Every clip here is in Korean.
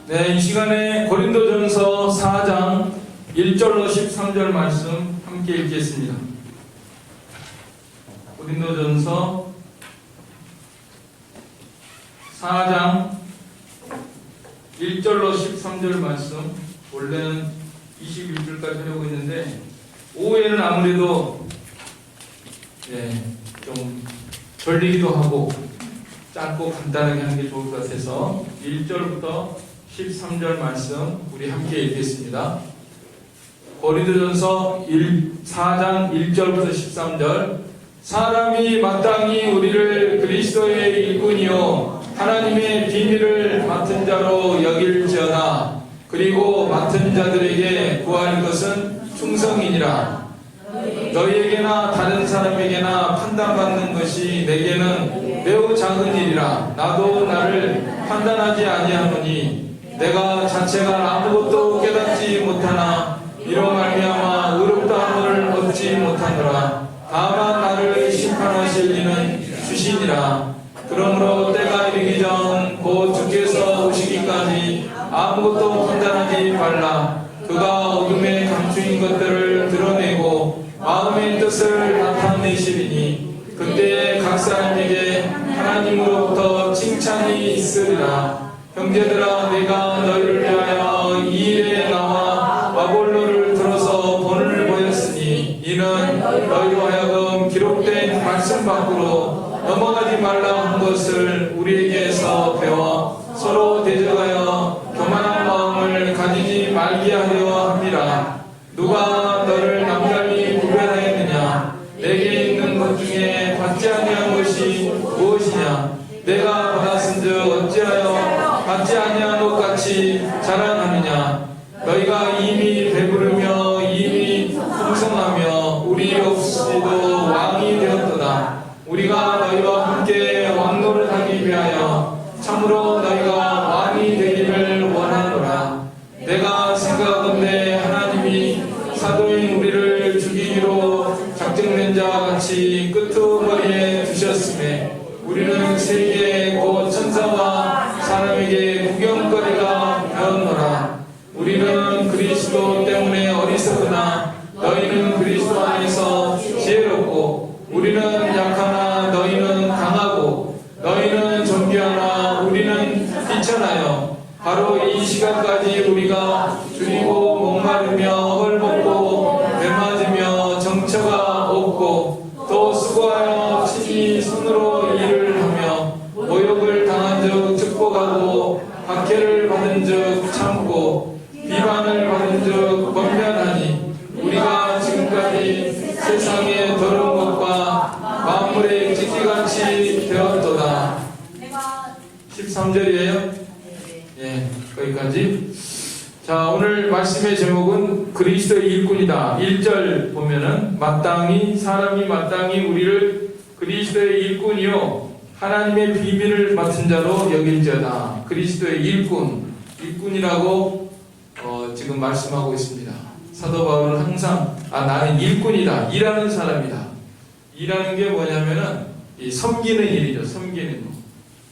네, 이 시간에 고린도전서 4장 1절로 13절 말씀 함께 읽겠습니다. 고린도전서 4장 1절로 13절 말씀, 원래는 21절까지 하려고 했는데 오후에는 아무래도 좀 졸리기도 하고 짧고 간단하게 하는 게 좋을 것 같아서 1절부터 13절 말씀 우리 함께 읽겠습니다. 고린도전서 4장 1절부터 13절. 사람이 마땅히 우리를 그리스도의 일꾼이요 하나님의 비밀을 맡은 자로 여길지어다. 그리고 맡은 자들에게 구할 것은 충성이니라. 너희에게나 다른 사람에게나 판단받는 것이 내게는 매우 작은 일이라. 나도 나를 판단하지 아니하노니 내가 자체가 아무것도 깨닫지 못하나 이로 말미암아 의롭다함을 얻지 못하노라. 다만 나를 심판하실 이는 주시니라. 그러므로 때가 이르기 전 곧 주께서 오시기까지 아무것도 판단하지 말라. 그가 어둠에 감추인 것들을 드러내고 마음의 뜻을 나타내시리니 그때 각 사람에게 하나님으로부터 칭찬이 있으리라. 형제들아, 내가 너희를 위하여 이 일에 나와 아볼로를 들어서 본을 보였으니 이는 너희로 하여금 기록된 말씀 밖으로 넘어가지 말라 한 것을 우리에게서 배워 서로 대적하여 교만한 마음을 가지지 말게 하려 함이라. 누가 너를 남감히 구별하였느냐? 내게 있는 것 중에 받지 아니한 것이 무엇이냐? 내가 받았은즉 어찌하여 받지 아니한 것 같이 자랑하느냐? 너희가 이미 배부르며 이미 풍성하며 우리 없이도 왕이 되었도다. 우리가 너희와 함께 왕노를 하기 위하여 참으로 너희가 왕이 되기를 원하노라. 내가 생각하건대 하나님이 사도인 우리를 죽이기로 작정된 자 같이 끄트머리에 두셨음에 우리는 세계 곧 천사와 사람에게 구경거리가 되었노라. 우리는 그리스도 때문에 어리석으나 너희는 그리스도 안에서 지혜롭고 우리는 약하나 너희는 강하고 너희는 존귀하나 우리는 비천하여 바로 이 시간까지 우리가 줄이고 목마르며 헐벗고 배맞으며 정처가 없고 또 수고하여 친히 손으로 일을 하며 모욕을 당한 즉 축복하고 박해를 받은 즉 참고 비방을 받은 즉 권면하니 우리가 지금까지 세상의 더러운 것과 만물의 찢기같이 되었도다. 13절이에요? 거기까지. 자, 오늘 말씀의 제목은 그리스도의 일꾼이다. 1절 보면은 사람이 마땅히 우리를 그리스도의 일꾼이요 하나님의 비밀을 맡은 자로 여길지어다. 그리스도의 일꾼이라고 지금 말씀하고 있습니다. 사도 바울은 항상 나는 일꾼이다. 일하는 사람이다. 일하는 게 뭐냐면은 이 섬기는 일이죠. 섬기는 거.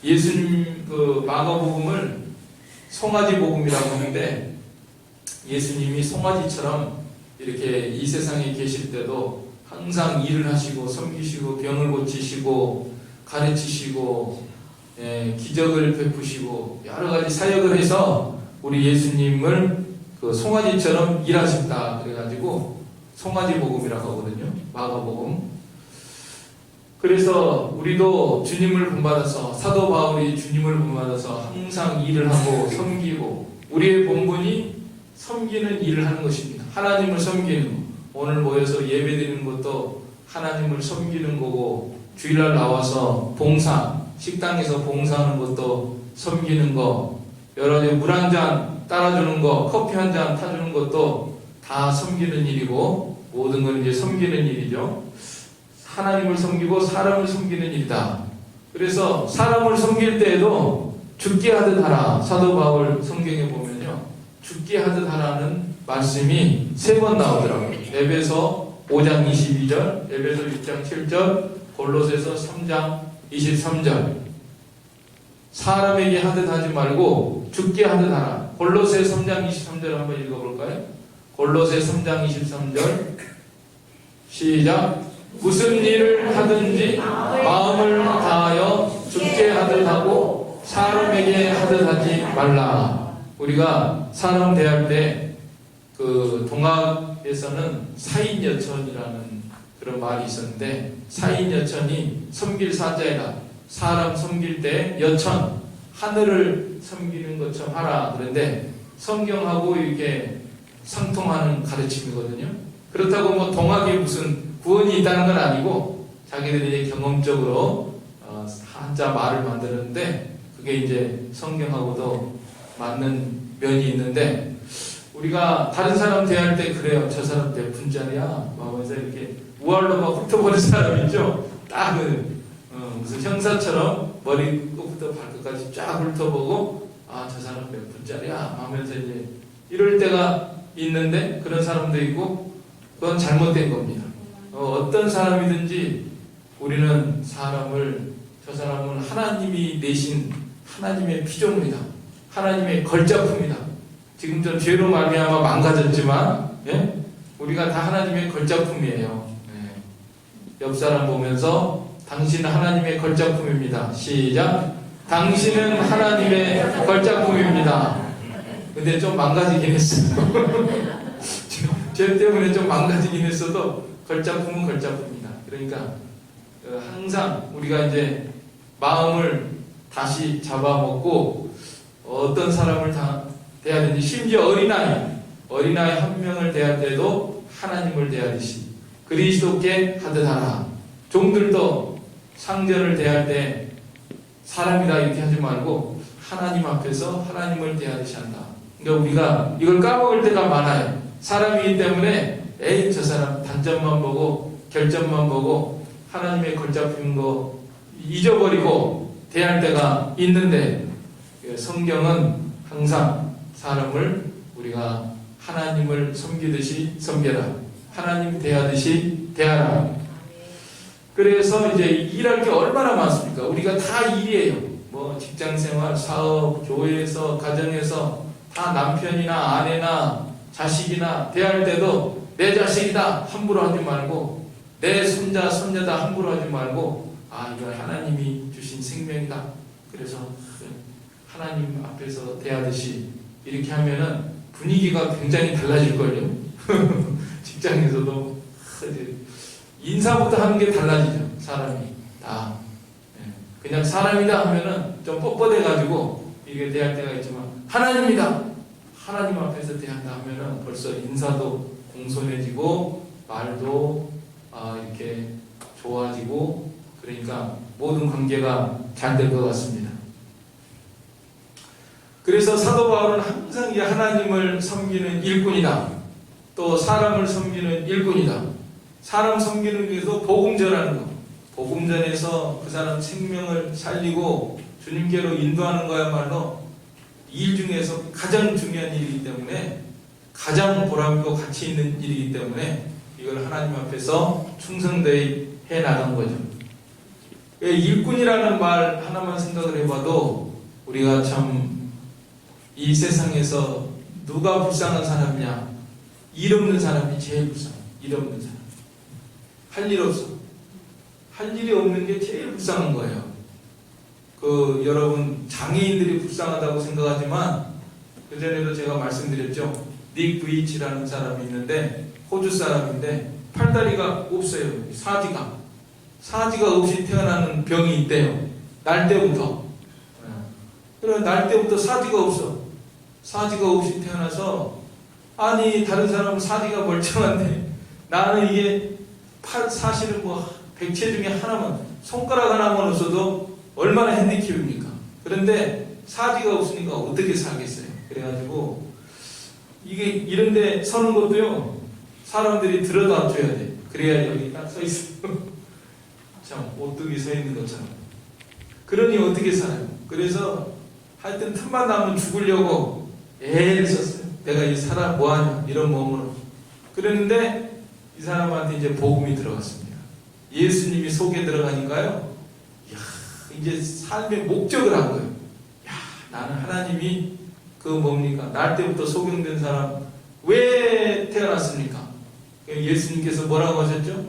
예수님 그 마가복음을 송아지 복음이라고 하는데 예수님이 송아지처럼 이렇게 이 세상에 계실 때도 항상 일을 하시고 섬기시고 병을 고치시고 가르치시고 기적을 베푸시고 여러 가지 사역을 해서 우리 예수님을 그 송아지처럼 일하셨다. 그래가지고 송아지 복음이라고 하거든요. 마가복음. 그래서 우리도 주님을 본받아서 사도 바울이 주님을 본받아서 항상 일을 하고 섬기고 우리의 본분이 섬기는 일을 하는 것입니다. 하나님을 섬기는 것. 오늘 모여서 예배드리는 것도 하나님을 섬기는 거고 주일날 나와서 봉사, 식당에서 봉사하는 것도 섬기는 거, 여러 가지 물 한 잔 따라주는 거, 커피 한 잔 타주는 것도 다 섬기는 일이고 모든 건 이제 섬기는 일이죠. 하나님을 섬기고 사람을 섬기는 일이다. 그래서 사람을 섬길 때에도 죽게 하듯 하라. 사도 바울 성경에 보면요, 죽게 하듯 하라는 말씀이 3번 나오더라고요. 에베소 5장 22절, 에베소 6장 7절, 골로새서 3장 23절. 사람에게 하듯 하지 말고 죽게 하듯 하라. 골로새 3장 23절 한번 읽어볼까요? 골로새 3장 23절 시작. 무슨 일을 하든지 마음을 다하여 죽게 하듯 하고 사람에게 하듯 하지 말라. 우리가 사람 대할 때 그 동학에서는 사인여천이라는 그런 말이 있었는데, 사인여천이 섬길 사자이다. 사람 섬길 때 여천, 하늘을 섬기는 것처럼 하라. 그런데 성경하고 이렇게 상통하는 가르침이거든요. 그렇다고 뭐 동학에 무슨 구원이 있다는 건 아니고 자기들이 경험적으로 한자 말을 만드는데 그게 이제 성경하고도 맞는 면이 있는데, 우리가 다른 사람 대할 때 그래요. 저 사람 몇 분짜리야? 하면서 이렇게 우알로 막 훑어보는 사람 있죠? 딱 무슨 형사처럼 머리 끝부터 발끝까지 쫙 훑어보고, 아, 저 사람 몇 분짜리야? 하면서 이제 이럴 때가 있는데, 그런 사람도 있고, 그건 잘못된 겁니다. 어떤 사람이든지 우리는 저 사람은 하나님이 내신 하나님의 피조물이다. 하나님의 걸작품이다. 지금 좀 죄로 말미암아 망가졌지만, 예? 우리가 다 하나님의 걸작품이에요. 예. 옆 사람 보면서 당신은 하나님의 걸작품입니다. 시작. 당신은 하나님의 걸작품입니다. 근데 좀 망가지긴 했어요. 죄 때문에 좀 망가지긴 했어도 걸작품은 걸작품이다. 그러니까 항상 우리가 이제 마음을 다시 잡아먹고 어떤 사람을 대해야 되는지, 심지어 어린아이 한 명을 대할 때도 하나님을 대하듯이 그리스도께 하듯 하라. 종들도 상전을 대할 때 사람이다 이렇게 하지 말고 하나님 앞에서 하나님을 대하듯이 한다. 그러니까 우리가 이걸 까먹을 때가 많아요. 사람이기 때문에 에이, 저 사람 단점만 보고 결점만 보고 하나님의 걸작품인 거 잊어버리고 대할 때가 있는데, 성경은 항상 사람을 우리가 하나님을 섬기듯이 섬겨라. 하나님 대하듯이 대하라. 그래서 이제 일할 게 얼마나 많습니까? 우리가 다 일이에요. 뭐 직장생활, 사업, 교회에서, 가정에서 다 남편이나 아내나 자식이나 대할 때도 내 자식이다 함부로 하지 말고, 내 손자, 손녀다 함부로 하지 말고, 아, 이건 하나님이 주신 생명이다. 그래서 하나님 앞에서 대하듯이 이렇게 하면은 분위기가 굉장히 달라질걸요. 직장에서도 인사부터 하는 게 달라지죠. 사람이 다 그냥 사람이다 하면은 좀 뻣뻣해가지고 이게 대할 때가 있지만, 하나님이다, 하나님 앞에서 대한다 하면은 벌써 인사도 공손해지고 말도 이렇게 좋아지고, 그러니까 모든 관계가 잘 될 것 같습니다. 그래서 사도 바울은 항상 이 하나님을 섬기는 일꾼이다. 또 사람을 섬기는 일꾼이다. 사람 섬기는 게도 복음 전하는 거. 복음 전에서 그 사람 생명을 살리고 주님께로 인도하는 거야말로 일 중에서 가장 중요한 일이기 때문에, 가장 보람있고 가치 있는 일이기 때문에 이걸 하나님 앞에서 충성되이 해 나간 거죠. 일꾼이라는 말 하나만 생각을 해봐도 우리가 참 이 세상에서 누가 불쌍한 사람이냐? 일 없는 사람이 제일 불쌍해. 일 없는 사람. 할 일 없어. 할 일이 없는 게 제일 불쌍한 거예요. 여러분 장애인들이 불쌍하다고 생각하지만, 그전에도 제가 말씀드렸죠. 닉 브이치라는 사람이 있는데, 호주 사람인데 팔다리가 없어요. 사지가 없이 태어나는 병이 있대요. 날 때부터. 그래, 날 때부터 사지가 없어. 사지가 없이 태어나서, 아니 다른 사람은 사지가 멀쩡한데 나는 이게 사실은 뭐 100채 중에 하나만, 손가락 하나만 없어도 얼마나 핸디캡입니까? 그런데 사지가 없으니까 어떻게 살겠어요? 그래가지고 이게 이런데 서는 것도요, 사람들이 들어다 줘야 돼. 그래야 여기 딱 서 있어. 참 오뚜기 서 있는 것처럼. 그러니 어떻게 살아요? 그래서 하여튼 틈만 나면 죽으려고 애를 썼어요. 내가 이 사람 뭐하냐, 이런 몸으로. 그랬는데 이 사람한테 이제 복음이 들어갔습니다. 예수님이 속에 들어가니까요, 이야, 이제 삶의 목적을 한 거예요. 나는 하나님이 그 뭡니까? 날 때부터 소경된 사람 왜 태어났습니까? 예수님께서 뭐라고 하셨죠?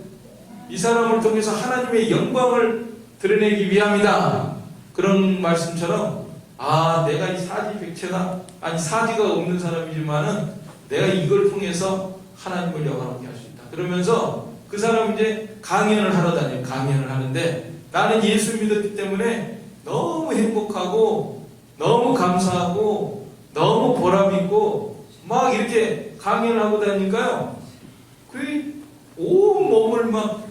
이 사람을 통해서 하나님의 영광을 드러내기 위함이다. 그런 말씀처럼 내가 이 사지백체가 사지가 없는 사람이지만은 내가 이걸 통해서 하나님을 영광하게 할 수 있다. 그러면서 그 사람 이제 강연을 하러 다녀요. 강연을 하는데 나는 예수 믿었기 때문에 너무 행복하고 너무 감사하고 너무 보람있고 막 이렇게 강연을 하고 다니니까요. 온 몸을 막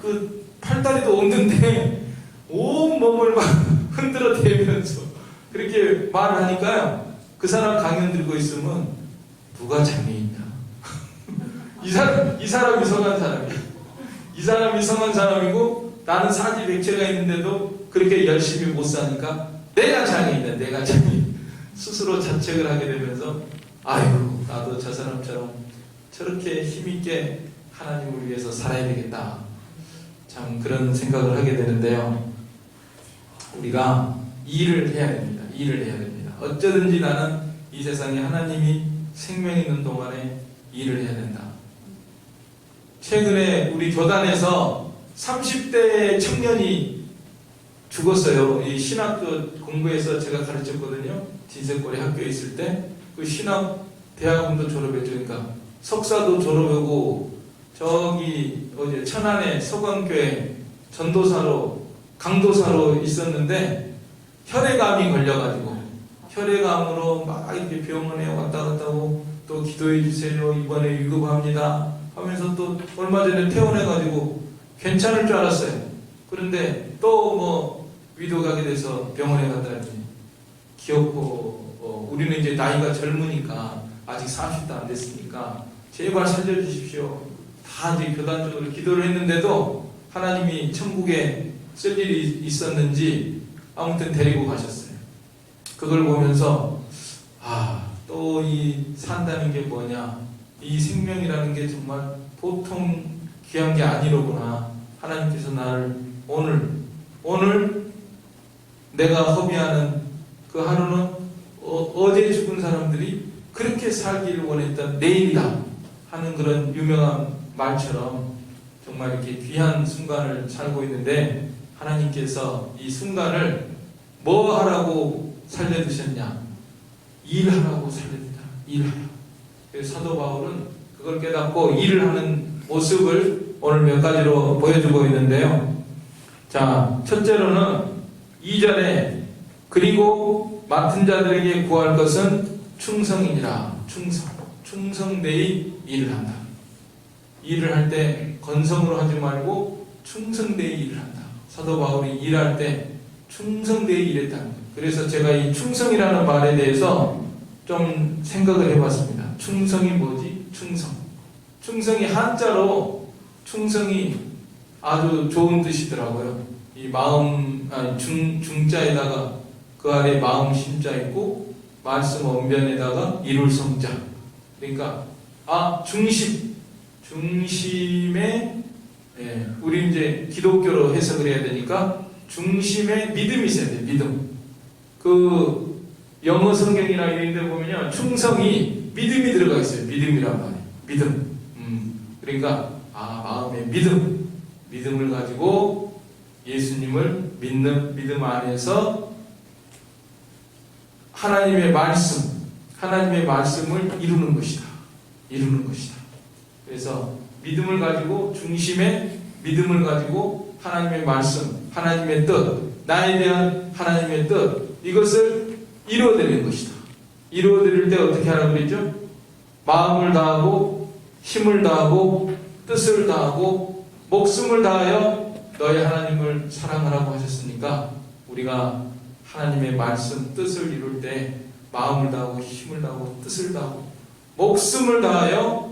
팔다리도 없는데 온 몸을 막 흔들어 대면서 그렇게 말을 하니까요. 그 사람 강연 들고 있으면 누가 장애인이야? 이 사람이 성한 사람이야. 이 사람이 성한 사람이고 나는 사지백체가 있는데도 그렇게 열심히 못 사니까 내가 장애인이다. 내가 장애인. 스스로 자책을 하게 되면서 아이고 나도 저 사람처럼 저렇게 힘있게 하나님을 위해서 살아야 되겠다. 참 그런 생각을 하게 되는데요. 우리가 일을 해야 됩니다. 일을 해야 됩니다. 어쩌든지 나는 이 세상에 하나님이 생명 있는 동안에 일을 해야 된다. 최근에 우리 교단에서 30대 청년이 죽었어요. 이 신학교 공부해서 제가 가르쳤거든요. 진세골에 학교에 있을 때 그 신학 대학원도 졸업했죠. 그러니까 석사도 졸업하고 저기 어제 천안에 서광교회 전도사로 강도사로 있었는데 혈액암이 걸려가지고 혈액암으로 막 이렇게 병원에 왔다 갔다 하고 또 기도해 주세요. 이번에 위급합니다. 하면서 또 얼마 전에 퇴원해가지고 괜찮을 줄 알았어요. 그런데 또 뭐 위도 가게 돼서 병원에 갔다니 귀엽고 우리는 이제 나이가 젊으니까 아직 40도 안 됐으니까 제발 살려주십시오. 다 이제 교단적으로 기도를 했는데도 하나님이 천국에 쓸 일이 있었는지 아무튼 데리고 가셨어요. 그걸 보면서 또 이 산다는 게 뭐냐, 이 생명이라는 게 정말 보통 귀한 게 아니로구나. 하나님께서 나를 오늘 내가 허비하는 그 하루는 어제 죽은 사람들이 그렇게 살기를 원했던 내일이다 하는 그런 유명한 말처럼 정말 이렇게 귀한 순간을 살고 있는데 하나님께서 이 순간을 뭐 하라고 살려두셨냐? 일하라고 살려두다. 일하라. 그래서 사도 바울은 그걸 깨닫고 일을 하는 모습을 오늘 몇 가지로 보여주고 있는데요. 자, 첫째로는 2절에 그리고 맡은 자들에게 구할 것은 충성이니라. 충성되이 일을 한다. 일을 할 때 건성으로 하지 말고 충성되이 일을 한다. 사도 바울이 일할 때 충성되이 일했다는 거예요. 그래서 제가 이 충성이라는 말에 대해서 좀 생각을 해봤습니다. 충성이 뭐지? 충성이 한자로 충성이 아주 좋은 뜻이더라고요. 이 마음, 중자에다가 그 아래 마음 심자 있고 말씀 언변에다가 이룰 성자. 그러니까 중심에 우리 이제 기독교로 해석을 해야 되니까 중심에 믿음이 있어야 돼. 믿음. 그 영어 성경이나 이런 데 보면요, 충성이 믿음이 들어가 있어요. 믿음이란 말이에요. 믿음. 그러니까 마음의 믿음을 가지고 예수님을 믿는 믿음 안에서 하나님의 말씀을 이루는 것이다. 그래서 믿음을 가지고 중심에 믿음을 가지고 하나님의 말씀, 하나님의 뜻, 나에 대한 하나님의 뜻, 이것을 이루어드리는 것이다. 이루어드릴 때 어떻게 하라고 그랬죠? 마음을 다하고 힘을 다하고 뜻을 다하고 목숨을 다하여 너희 하나님을 사랑하라고 하셨으니까 우리가 하나님의 말씀, 뜻을 이룰 때 마음을 다하고 힘을 다하고 뜻을 다하고 목숨을 다하여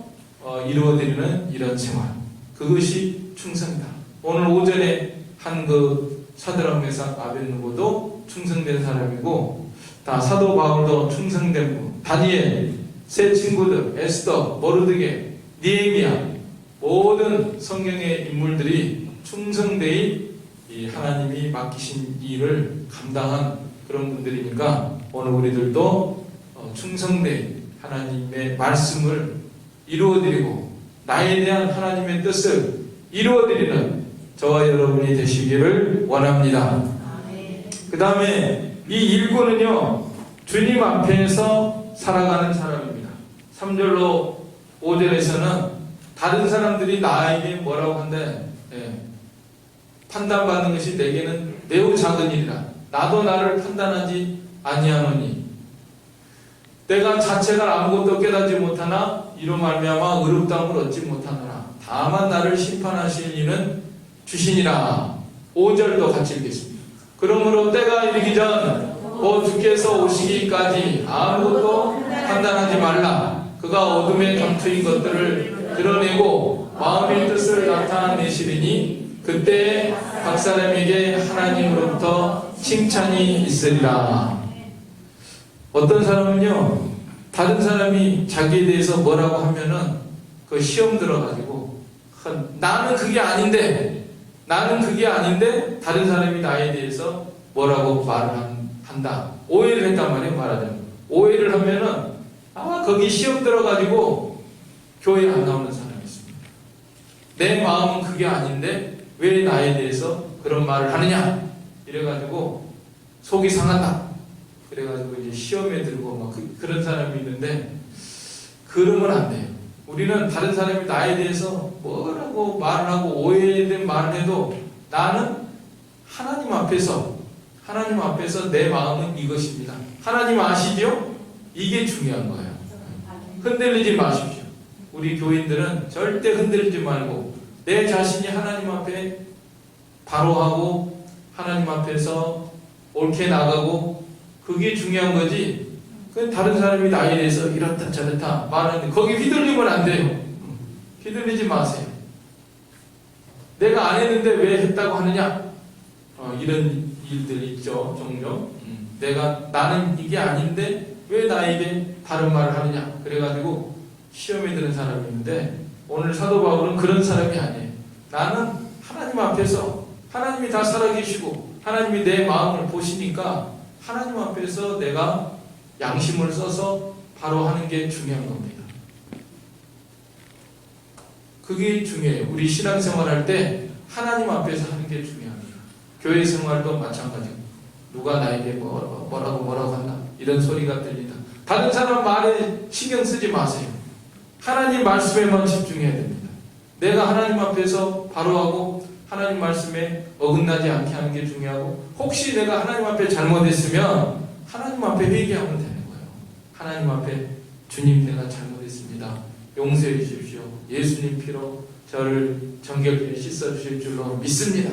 이루어드리는 이런 생활, 그것이 충성이다. 오늘 오전에 한 그 사드락 메삭 아벳느고도 충성된 사람이고, 다 사도 바울도 충성된 분, 다니엘, 세 친구들, 에스더, 모르드게, 니에미야, 모든 성경의 인물들이 충성되이 이 하나님이 맡기신 일을 감당한 그런 분들이니까 오늘 우리들도 충성되 하나님의 말씀을 이루어드리고 나에 대한 하나님의 뜻을 이루어드리는 저와 여러분이 되시기를 원합니다. 그 다음에 이 일꾼은요, 주님 앞에서 살아가는 사람입니다. 3절로 5절에서는 다른 사람들이 나에게 뭐라고 한대? 판단받는 것이 내게는 매우 작은 일이라. 나도 나를 판단하지 아니하노니 내가 자체가 아무것도 깨닫지 못하나 이로 말미암아 의롭다함을 얻지 못하노라. 다만 나를 심판하실 이는 주시니라. 5절도 같이 읽겠습니다. 그러므로 때가 이르기 전 곧 주께서 오시기까지 아무것도 판단하지 말라. 그가 어둠에 감추인 것들을 드러내고 마음의 뜻을 나타내시리니 그때 각 사람에게 하나님으로부터 칭찬이 있으리라. 어떤 사람은요, 다른 사람이 자기에 대해서 뭐라고 하면은 그 시험 들어가지고 나는 그게 아닌데 다른 사람이 나에 대해서 뭐라고 말을 한다. 오해를 했단 말이에요. 말하자면 오해를 하면은 거기 시험 들어가지고 교회 안 나오는 사람이 있습니다. 내 마음은 그게 아닌데 왜 나에 대해서 그런 말을 하느냐 이래가지고 속이 상한다. 그래가지고 이제 시험에 들고 막 그런 사람이 있는데 그러면 안 돼요. 우리는 다른 사람이 나에 대해서 뭐라고 말을 하고 오해된 말을 해도 나는 하나님 앞에서 내 마음은 이것입니다. 하나님 아시죠? 이게 중요한 거예요. 흔들리지 마십시오. 우리 교인들은 절대 흔들리지 말고 내 자신이 하나님 앞에 바로 하고 하나님 앞에서 옳게 나가고 그게 중요한 거지. 다른 사람이 나에 대해서 이렇다 저렇다 말하는데 거기 휘둘리면 안 돼요. 휘둘리지 마세요. 내가 안 했는데 왜 했다고 하느냐? 이런 일들 있죠. 종종. 나는 이게 아닌데 왜 나에게 다른 말을 하느냐? 그래가지고 시험에 드는 사람이 있는데 오늘 사도 바울은 그런 사람이 아니에요. 나는 하나님 앞에서 하나님이 다 살아계시고 하나님이 내 마음을 보시니까 하나님 앞에서 내가 양심을 써서 바로 하는 게 중요한 겁니다. 그게 중요해요. 우리 신앙생활 할 때 하나님 앞에서 하는 게 중요합니다. 교회 생활도 마찬가지고 누가 나에게 뭐라고 한다 이런 소리가 들린다. 다른 사람 말에 신경 쓰지 마세요. 하나님 말씀에만 집중해야 됩니다. 내가 하나님 앞에서 바로 하고 하나님 말씀에 어긋나지 않게 하는 게 중요하고 혹시 내가 하나님 앞에 잘못했으면 하나님 앞에 회개하면 되는 거예요. 하나님 앞에 주님 내가 잘못했습니다. 용서해 주십시오. 예수님 피로 저를 정결케 씻어주실 줄로 믿습니다.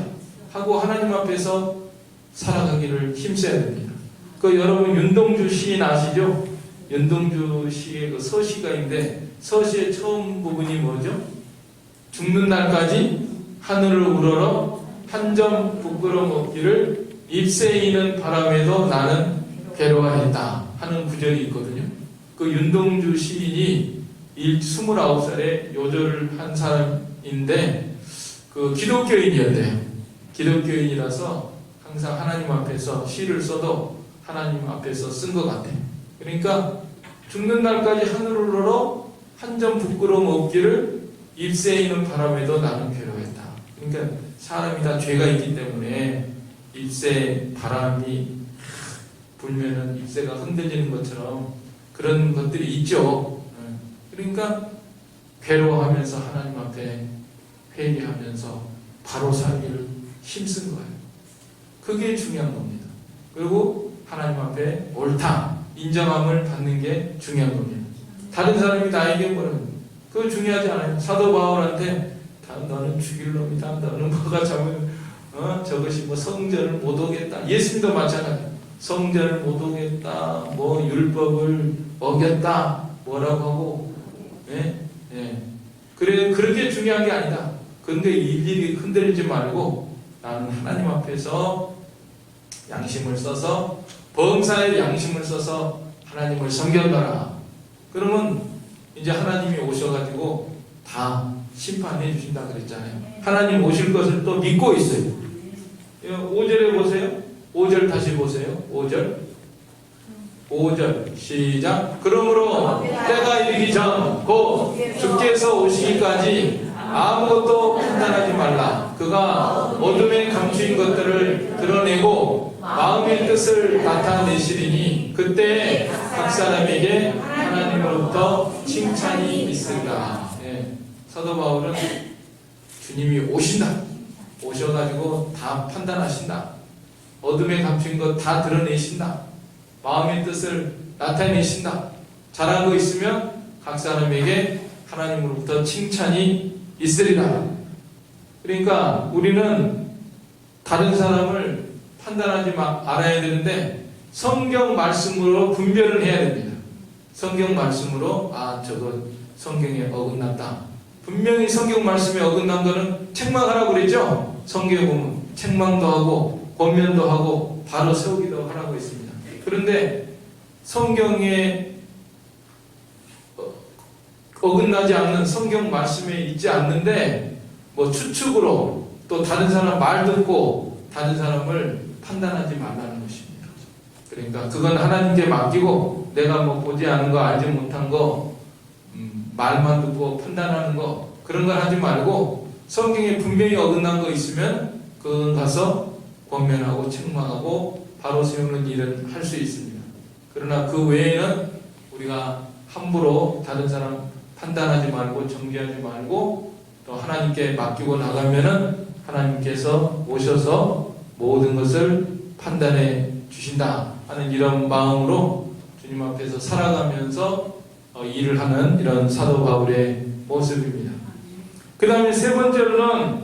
하고 하나님 앞에서 살아가기를 힘써야 됩니다. 여러분 윤동주 시인 아시죠? 윤동주 시의 그 서시가 있는데 서시의 처음 부분이 뭐죠? 죽는 날까지 하늘을 우러러 한 점 부끄러움 없기를 입새이는 바람에도 나는 괴로워했다 하는 구절이 있거든요. 윤동주 시인이 29살에 요절을 한 사람인데 기독교인이었대요. 기독교인이라서 항상 하나님 앞에서 시를 써도 하나님 앞에서 쓴 것 같아요. 그러니까 죽는 날까지 하늘을 우러러 한 점 부끄러움 없기를 입새이는 바람에도 나는 괴로워했다. 그러니까 사람이 다 죄가 있기 때문에 입새 바람이 불면은 입새가 흔들리는 것처럼 그런 것들이 있죠. 그러니까 괴로워하면서 하나님 앞에 회개하면서 바로 살기를 힘쓴 거예요. 그게 중요한 겁니다. 그리고 하나님 앞에 옳다 인정함을 받는 게 중요한 겁니다. 다른 사람이 나에게 뭐라고 그거 중요하지 않아요. 사도 바울한테 너는 죽일 놈이다. 너는 뭐가 잘못 저것이 성전을 못 오겠다. 예수님도 마찬가지예요. 성전을 못 오겠다. 율법을 어겼다. 뭐라고 하고 그래 그렇게 중요한 게 아니다. 근데 일일이 흔들리지 말고 나는 하나님 앞에서 양심을 써서 범사의 양심을 써서 하나님을 섬겨가라. 그러면 이제 하나님이 오셔가지고 다 심판해 주신다 그랬잖아요. 하나님 오실 것을 또 믿고 있어요. 5절에 보세요. 5절 다시 보세요. 5절 5절 시작. 그러므로 때가 이르기 전 곧 주께서 오시기까지 아무것도 판단하지 말라. 그가 어둠에 감추인 것들을 드러내고 마음의 뜻을 나타내시리니 그때 각 사람에게 하나님으로부터 칭찬이 있으리라. 예, 사도 바울은 주님이 오신다. 오셔가지고 다 판단하신다. 어둠에 감춘 것 다 드러내신다. 마음의 뜻을 나타내신다. 잘한 거 있으면 각 사람에게 하나님으로부터 칭찬이 있으리라. 그러니까 우리는 다른 사람을 판단하지 알아야 되는데 성경 말씀으로 분별을 해야 됩니다. 성경 말씀으로 저거 성경에 어긋났다. 분명히 성경 말씀에 어긋난 거는 책망하라고 그랬죠. 성경에 보면 책망도 하고 권면도 하고 바로 세우기도 하라고 했습니다. 그런데 성경에 어긋나지 않는 성경 말씀에 있지 않는데 뭐 추측으로 또 다른 사람 말 듣고 다른 사람을 판단하지 말라는 것입니다. 그러니까 그건 하나님께 맡기고 내가 뭐 보지 않은 거 알지 못한 거 말만 듣고 판단하는 거 그런 걸 하지 말고 성경에 분명히 어긋난 거 있으면 그건 가서 권면하고 책망하고 바로 세우는 일은 할 수 있습니다. 그러나 그 외에는 우리가 함부로 다른 사람 판단하지 말고 정죄하지 말고 또 하나님께 맡기고 나가면은 하나님께서 오셔서 모든 것을 판단해 주신다 하는 이런 마음으로 주님 앞에서 살아가면서 일을 하는 이런 사도 바울의 모습입니다. 그 다음에 세 번째로는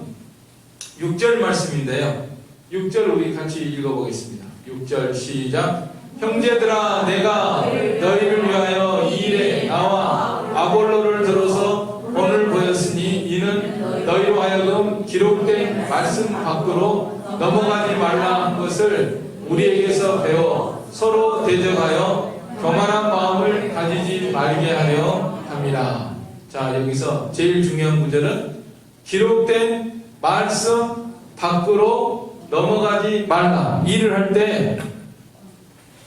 6절 말씀인데요. 6절 우리 같이 읽어보겠습니다. 6절 시작. 형제들아 내가 너희를 위하여 이 일에 나와 아볼로를 들어서 본을 보였으니 이는 너희로 하여금 기록된 말씀 밖으로 넘어가지 말라 한 것을 우리에게서 배워 서로 대적하여 교만한 마음을 가지지 말게 하려 합니다. 자, 여기서 제일 중요한 구절은 기록된 말씀 밖으로 넘어가지 말라. 일을 할 때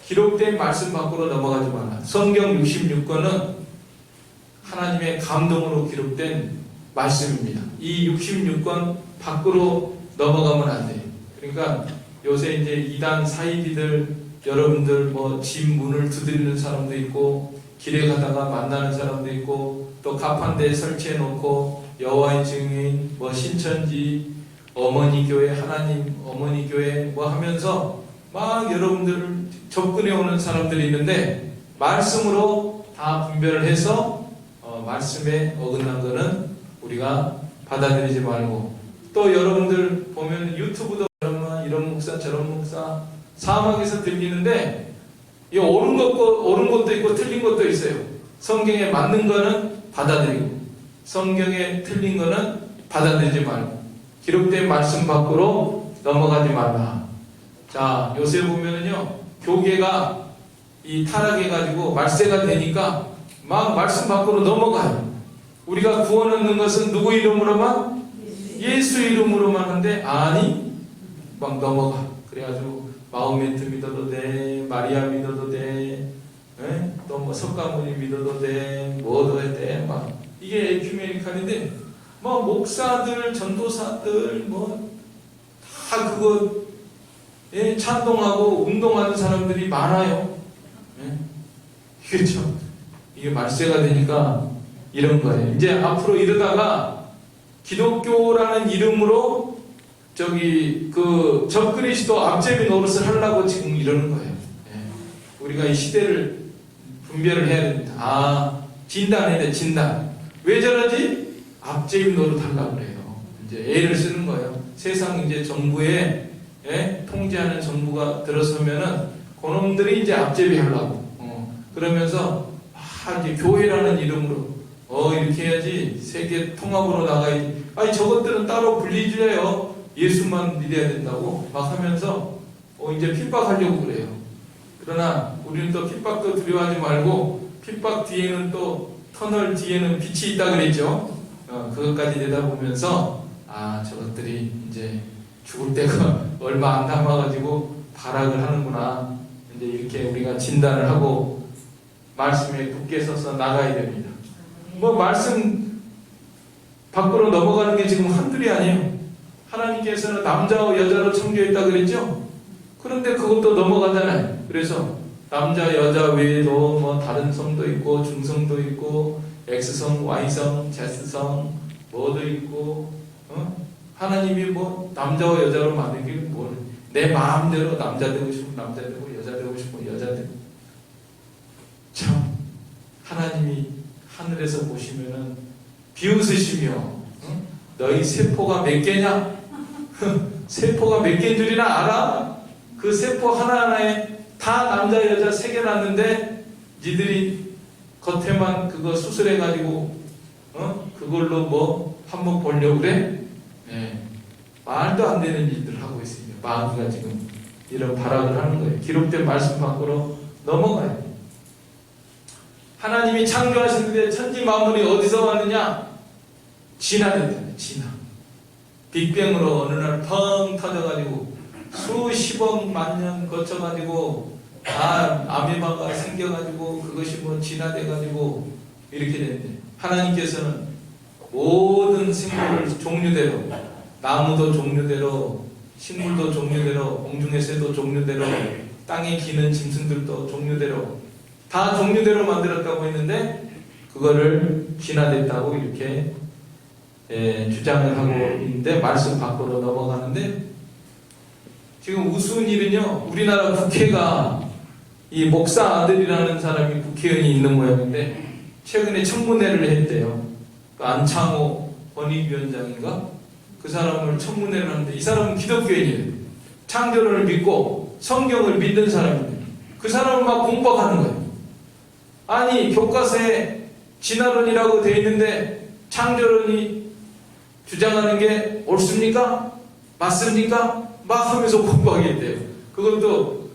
기록된 말씀 밖으로 넘어가지 말라. 성경 66권은 하나님의 감동으로 기록된 말씀입니다. 이 66권 밖으로 넘어가면 안 돼요. 그러니까 요새 이제 이단 사이비들 여러분들 뭐 집 문을 두드리는 사람도 있고 길에 가다가 만나는 사람도 있고 또 가판대에 설치해 놓고 여호와의 증인 뭐 신천지 어머니 교회 하나님 어머니 교회 뭐 하면서 막 여러분들을 접근해 오는 사람들이 있는데 말씀으로 다 분별을 해서 말씀에 어긋난 거는 우리가 받아들이지 말고 또 여러분들 보면 유튜브도 이런 목사 저런 목사 사막에서 들리는데 이 옳은 것도 있고 틀린 것도 있어요. 성경에 맞는 거는 받아들이고 성경에 틀린 거는 받아들이지 말고 기록된 말씀 밖으로 넘어가지 말라. 자, 요새 보면은요 교계가 이 타락해가지고 말세가 되니까 막 말씀 밖으로 넘어가요. 우리가 구원 얻는 것은 누구 이름으로만? 예수 이름으로만 하는데 아니 막 넘어가. 그래가지고 마호메트 믿어도 돼, 마리아 믿어도 돼, 또 뭐 석가모니 믿어도 돼, 뭐도 해도 돼, 막 이게 에큐메니칼인데 막 목사들, 전도사들 뭐 다 그거 찬동하고 운동하는 사람들이 많아요. 그렇죠? 이게 말세가 되니까 이런 거예요. 이제 앞으로 이러다가 기독교라는 이름으로 그 적그리스도 앞제비 노릇을 하려고 지금 이러는 거예요. 우리가 이 시대를 분별을 해야 됩니다. 진단해야 돼, 진단. 왜 저러지? 앞제비 노릇 하려고 그래요. 이제 애를 쓰는 거예요. 세상 이제 정부에 통제하는 정부가 들어서면은 그놈들이 이제 앞제비 하려고. 그러면서 이제 교회라는 이름으로 이렇게 해야지 세계 통합으로 나가야지. 아니 저것들은 따로 분리주의예요. 예수만 믿어야 된다고 막 하면서 이제 핍박하려고 그래요. 그러나 우리는 또 핍박도 두려워하지 말고 핍박 뒤에는 또 터널 뒤에는 빛이 있다 그랬죠. 그것까지 내다보면서 저것들이 이제 죽을 때가 얼마 안 남아가지고 발악을 하는구나 이제 이렇게 우리가 진단을 하고 말씀에 굳게 서서 나가야 됩니다. 뭐 말씀 밖으로 넘어가는 게 지금 한둘이 아니에요. 하나님께서는 남자와 여자로 창조했다 그랬죠? 그런데 그것도 넘어가잖아요. 그래서 남자, 여자 외에도 뭐 다른 성도 있고 중성도 있고 X성, Y성, Z성 뭐도 있고 하나님이 뭐 남자와 여자로 만든 게 뭐 내 마음대로 남자 되고 싶으면 남자 되고 여자 되고 싶으면 여자 되고 참 하나님이 하늘에서 보시면은 비웃으시며 너희 세포가 몇 개냐? 세포가 몇 개인 줄이나 알아? 그 세포 하나하나에 다 남자 여자 세 개 낳는데 니들이 겉에만 그거 수술해가지고 그걸로 뭐 한몫 보려고 그래? 네. 말도 안 되는 일들을 하고 있습니다. 마귀가 지금 이런 발악을 하는 거예요. 기록된 말씀 밖으로 넘어가야 돼요. 하나님이 창조하시는데 천지 만물이 어디서 왔느냐? 진화됐잖아요. 진화. 빅뱅으로 어느 날 펑 터져가지고 수십억 만 년 거쳐가지고 아메바가 생겨가지고 그것이 뭐 진화돼가지고 이렇게 되는데 하나님께서는 모든 생물을 종류대로 나무도 종류대로 식물도 종류대로 공중의 새도 종류대로 땅에 기는 짐승들도 종류대로 다 종류대로 만들었다고 했는데 그거를 진화됐다고 이렇게 주장을 하고 있는데 말씀 밖으로 넘어가는데 지금 우스운 일은요 우리나라 국회가 이 목사 아들이라는 사람이 국회의원이 있는 모양인데 최근에 청문회를 했대요. 그 안창호 권익위원장인가 그 사람을 청문회를 하는데 이 사람은 기독교인이에요. 창조론을 믿고 성경을 믿는 사람인데 그 사람을 막 공박하는 거예요. 아니 교과서에 진화론이라고 되어 있는데 창조론이 주장하는 게 옳습니까? 맞습니까? 막 하면서 공부하겠대요. 그것도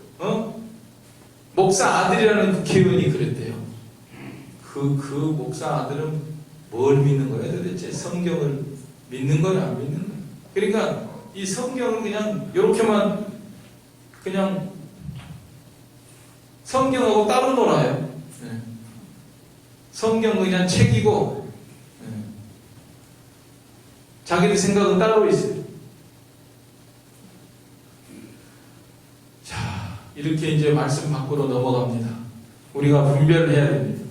목사 아들이라는 국회의원이 그랬대요. 그 목사 아들은 뭘 믿는 거예요 도대체? 성경을 믿는 거야 안 믿는 거야? 그러니까 이 성경은 그냥 이렇게만 그냥 성경하고 따로 놀아요. 성경은 그냥 책이고 자기들 생각은 따로 있어요. 자, 이렇게 이제 말씀 밖으로 넘어갑니다. 우리가 분별을 해야 됩니다.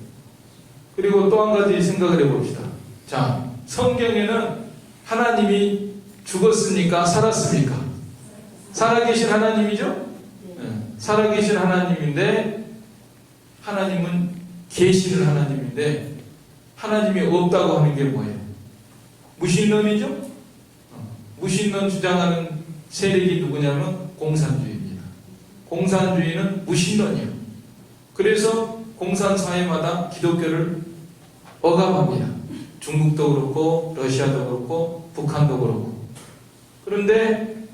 그리고 또 한 가지 생각을 해봅시다. 자, 성경에는 하나님이 죽었습니까? 살았습니까? 살아계신 하나님이죠? 살아계신 하나님인데 하나님은 계시는 하나님인데 하나님이 없다고 하는 게 뭐예요? 무신론이죠? 무신론 주장하는 세력이 누구냐면 공산주의입니다. 공산주의는 무신론이에요. 그래서 공산사회마다 기독교를 억압합니다. 중국도 그렇고 러시아도 그렇고 북한도 그렇고. 그런데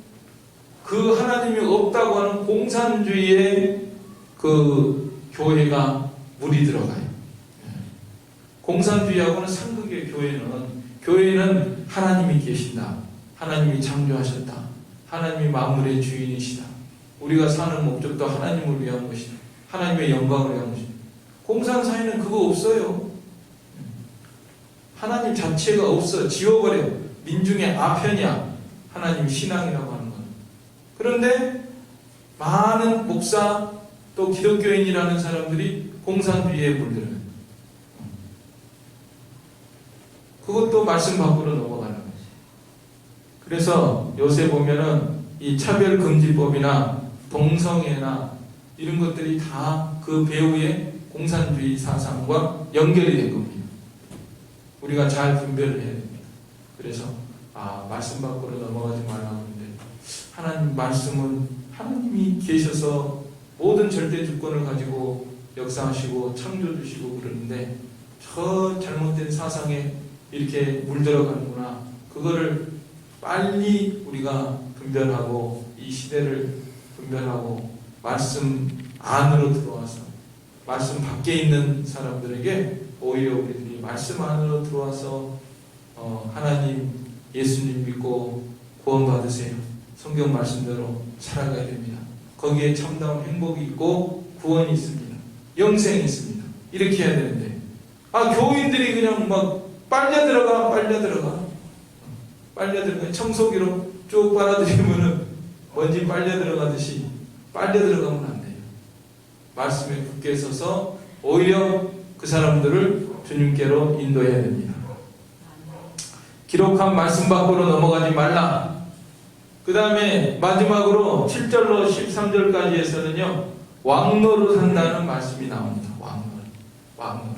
그 하나님이 없다고 하는 공산주의의 그 교회가 물이 들어가요. 공산주의하고는 상극의 교회는 하나님이 계신다. 하나님이 창조하셨다. 하나님이 만물의 주인이시다. 우리가 사는 목적도 하나님을 위한 것이다. 하나님의 영광을 위한 것이다. 공산사회는 그거 없어요. 하나님 자체가 없어. 지워버려. 민중의 아편이야. 하나님 신앙이라고 하는 건. 그런데 많은 목사 또 기독교인이라는 사람들이 공산주의에 물들어요. 그것도 말씀 밖으로 넘어가는 거지. 그래서 요새 보면은 이 차별금지법이나 동성애나 이런 것들이 다 그 배후의 공산주의 사상과 연결이 된 겁니다. 우리가 잘 분별을 해야 됩니다. 그래서 말씀 밖으로 넘어가지 말라고 하는데 하나님 말씀은 하나님이 계셔서 모든 절대 주권을 가지고 역사하시고 창조주시고 그러는데 저 잘못된 사상에 이렇게 물들어가는구나. 그거를 빨리 우리가 분별하고 이 시대를 분별하고 말씀 안으로 들어와서 말씀 밖에 있는 사람들에게 오히려 우리들이 말씀 안으로 들어와서 하나님 예수님 믿고 구원받으세요. 성경 말씀대로 살아가야 됩니다. 거기에 참다운 행복이 있고 구원이 있습니다. 영생이 있습니다. 이렇게 해야 되는데 교인들이 그냥 막 빨려 들어가 청소기로 쭉 빨아들이면은 먼지 빨려 들어가듯이 빨려 들어가면 안 돼요. 말씀에 굳게 서서 오히려 그 사람들을 주님께로 인도해야 됩니다. 기록한 말씀 밖으로 넘어가지 말라. 그 다음에 마지막으로 7절로 13절까지에서는요 왕노릇 한다는 말씀이 나옵니다. 왕노릇.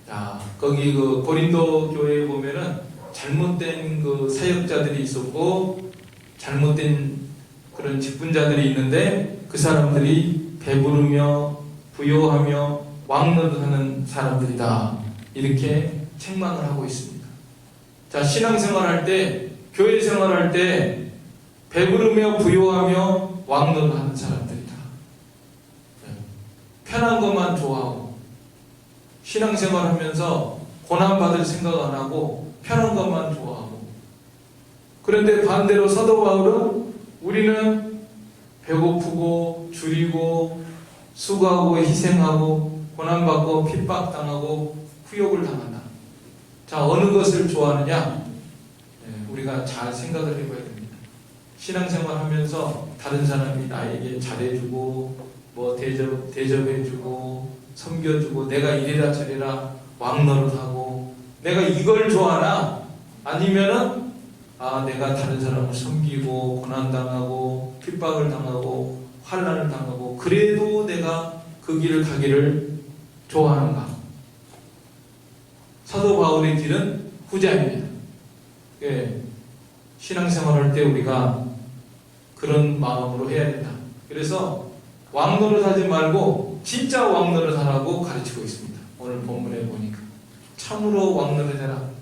자, 거기 그 고린도 교회에 보면은 잘못된 그 사역자들이 있었고 잘못된 그런 직분자들이 있는데 그 사람들이 배부르며 부요하며 왕노릇하는 사람들이다. 이렇게 책망을 하고 있습니다. 자, 신앙생활할 때, 교회 생활할 때 배부르며 부요하며 왕노릇하는 사람들이다. 편한 것만 좋아하고 신앙생활하면서 고난받을 생각 안 하고 편한 것만 좋아하고, 그런데 반대로 사도 바울은 우리는 배고프고 줄이고 수고하고 희생하고 고난받고 핍박당하고 후욕을 당한다. 자, 어느 것을 좋아하느냐? 우리가 잘 생각을 해봐야 됩니다. 신앙생활 하면서 다른 사람이 나에게 잘해주고 뭐 대접해주고 섬겨주고 내가 이래라 저래라 왕노릇하고 내가 이걸 좋아하나? 아니면은 내가 다른 사람을 섬기고 고난당하고 핍박을 당하고 환난을 당하고 그래도 내가 그 길을 가기를 좋아하는가? 사도 바울의 길은 후자입니다. 신앙생활할 때 우리가 그런 마음으로 해야 된다. 그래서 왕노릇하지 말고 진짜 왕노릇하라고 가르치고 있습니다. 오늘 본문에 보니까 참으로 왕노릇해라.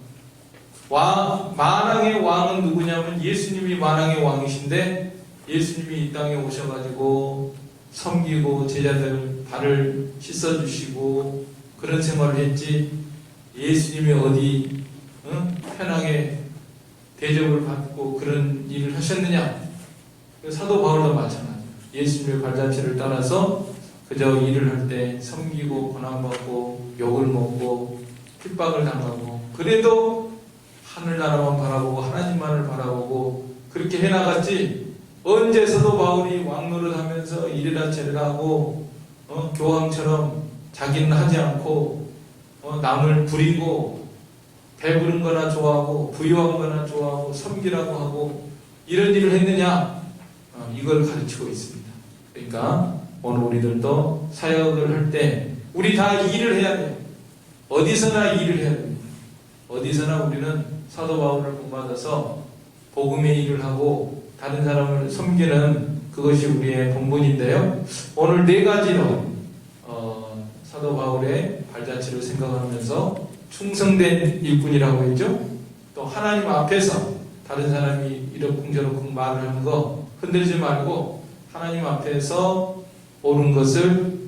만왕의 왕은 누구냐면 예수님이 만왕의 왕이신데 예수님이 이 땅에 오셔가지고 섬기고 제자들 발을 씻어주시고 그런 생활을 했지, 예수님이 어디 편하게 대접을 받고 그런 일을 하셨느냐? 사도 바울도 마찬가지예요. 예수님의 발자취를 따라서 그저 일을 할 때 섬기고 고난받고 욕을 먹고 핍박을 당하고 그래도 하늘나라만 바라보고 하나님만을 바라보고 그렇게 해나갔지, 언제 사도 바울이 왕노릇하면서 이래라 저래라 하고 교황처럼 자기는 하지 않고 남을 부리고 배부른 거나 좋아하고 부유한 거나 좋아하고 섬기라고 하고 이런 일을 했느냐? 이걸 가르치고 있습니다. 그러니까 오늘 우리들도 사역을 할 때 우리 다 일을 해야 돼요. 어디서나 일을 해야 됩니다. 어디서나 우리는 사도 바울을 본받아서 복음의 일을 하고 다른 사람을 섬기는 그것이 우리의 본분인데요. 오늘 네 가지로 사도 바울의 발자취를 생각하면서 충성된 일꾼이라고 했죠. 또 하나님 앞에서 다른 사람이 이러쿵저러쿵 말을 하는 거 흔들지 말고 하나님 앞에서 옳은 것을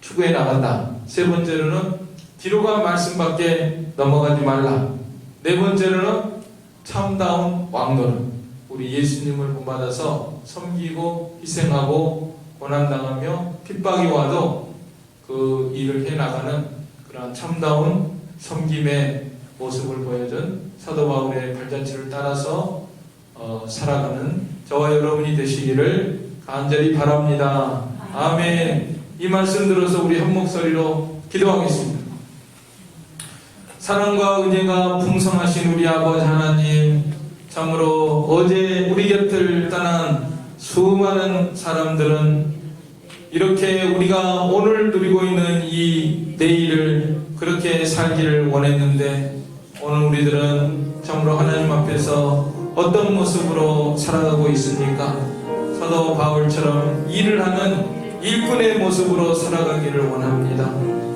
추구해 나간다. 세 번째로는 뒤로 간 말씀밖에 넘어가지 말라. 네 번째로는 참다운 왕노릇. 우리 예수님을 본받아서 섬기고 희생하고 고난당하며 핍박이 와도 그 일을 해나가는 그런 참다운 섬김의 모습을 보여준 사도 바울의 발자취를 따라서 살아가는 저와 여러분이 되시기를 간절히 바랍니다. 아멘. 이 말씀 들어서 우리 한 목소리로 기도하겠습니다. 사랑과 은혜가 풍성하신 우리 아버지 하나님, 참으로 어제 우리 곁을 떠난 수많은 사람들은 이렇게 우리가 오늘 누리고 있는 이 내일을 그렇게 살기를 원했는데 오늘 우리들은 참으로 하나님 앞에서 어떤 모습으로 살아가고 있습니까? 사도 바울처럼 일을 하는 일꾼의 모습으로 살아가기를 원합니다.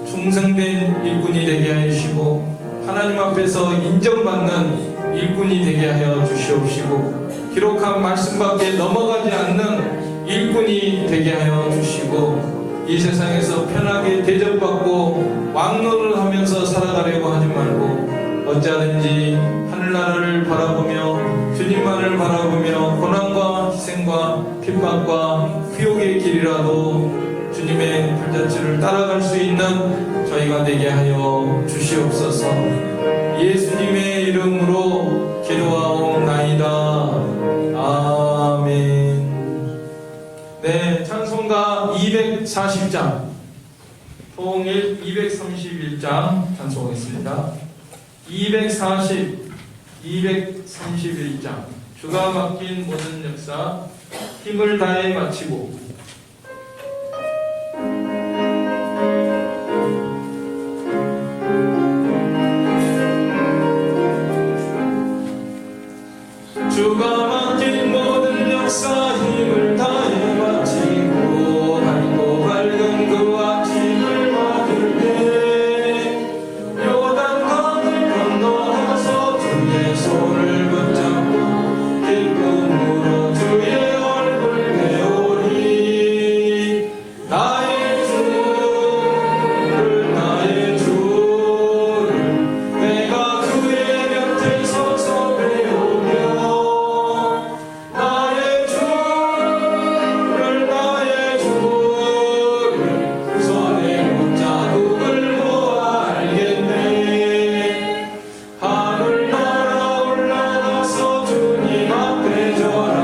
충성된 일꾼이 되게 하시고 하나님 앞에서 인정받는 일꾼이 되게 하여 주시옵시고 기록한 말씀밖에 넘어가지 않는 일꾼이 되게 하여 주시고 이 세상에서 편하게 대접받고 왕노릇을 하면서 살아가려고 하지 말고 어찌하든지 하늘나라를 바라보며 주님만을 바라보며 고난과 희생과 핍박과 길이라도 주님의 발자취를 따라갈 수 있는 저희가 되게 하여 주시옵소서. 예수님의 이름으로 기도하옵나이다. 아멘. 네, 찬송가 240장, 통일 231장 찬송하겠습니다. 231장, 주가 맡긴 모든 역사 힘을 다해 마치고. 주가 맡긴 모든 역사 힘을 다해 마치고 밝고 밝은 그 아침을 맞을 때 요단강을 건너가서 주의 손을 붙잡고 기쁨으로 주의 얼굴 배우리. 나의 주를 내가 그의 곁에 서서 배우며 나의 주를 손에 못자국을 보아 알겠네. 하늘 날아 올라가서 주님 앞에 절하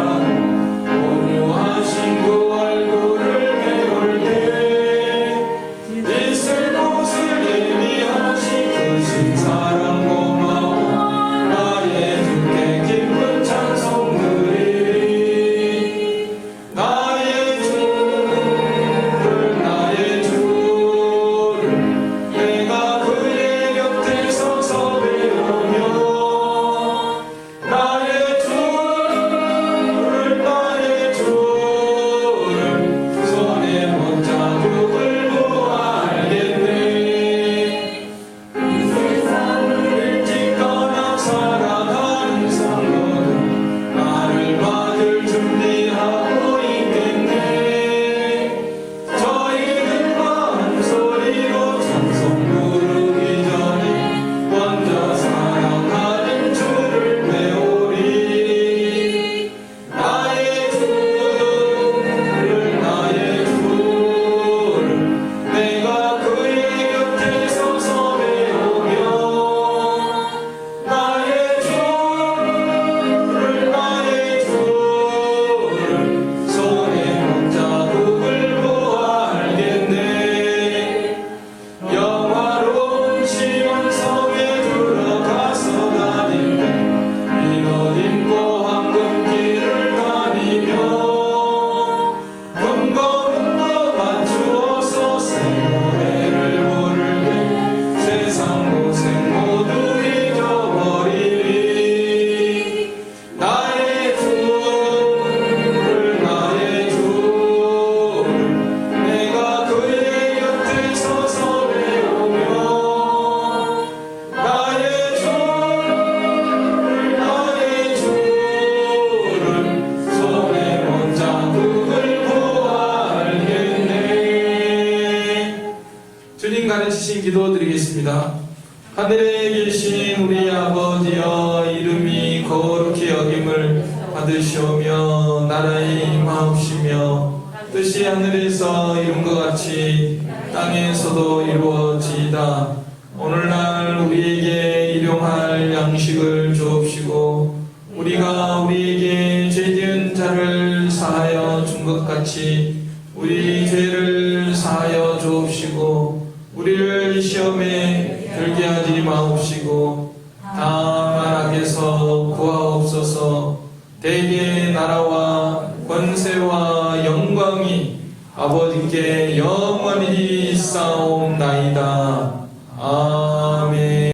온유하신 그 얼굴을 배울 때 있을 곳을 예비하신 그 신사랑 고마워 나의 주께 기쁜 찬송들이. 나의 주를 내가 그의 곁에 서서 배우며 나의 주를 손에 못자국을 보아 알겠네. 이 세상을 일찍 떠나 살아가는 성도들 나를 맞을 준비하고 있겠네. 저희들과 한 소리로 찬송 부르기 전에 먼저 사랑하는 주를 배우리. 나의 주를 내가 그의 곁에 서서 배우며 나의 주를 손에 못자국을 보아 알겠네. 영화로운 시온성에 들어가서 다닐 때 흰옷 입고 황금길을 다니며 금거문도 맞추어서 새 노래를 부를 때 세상 고생 모두 잊어버리리. 나의 주를 내가 그의 곁에 서서 배우며 나의 주를 손에 못자국을 보아 알겠네. 주님 가르치신 기도 드리겠습니다. 하늘에 계신 우리 아버지여, 이름이 거룩히 여김을 받으시오며 나라의 임하옵시며 뜻이 하늘에서 이룬 것 같이 땅에서도 이루어지이다. 오늘날 우리에게 일용할 양식을 주옵시고 우리가 우리에게 죄지은 자를 사하여 준 것 같이 우리 죄를 사하여 주옵시고 우리를 시험에 들게 하지 마옵시고 다만 악에서 구하옵소서. 대개 나라와 권세와 영광이 아버지께 영원히 있사옵나이다.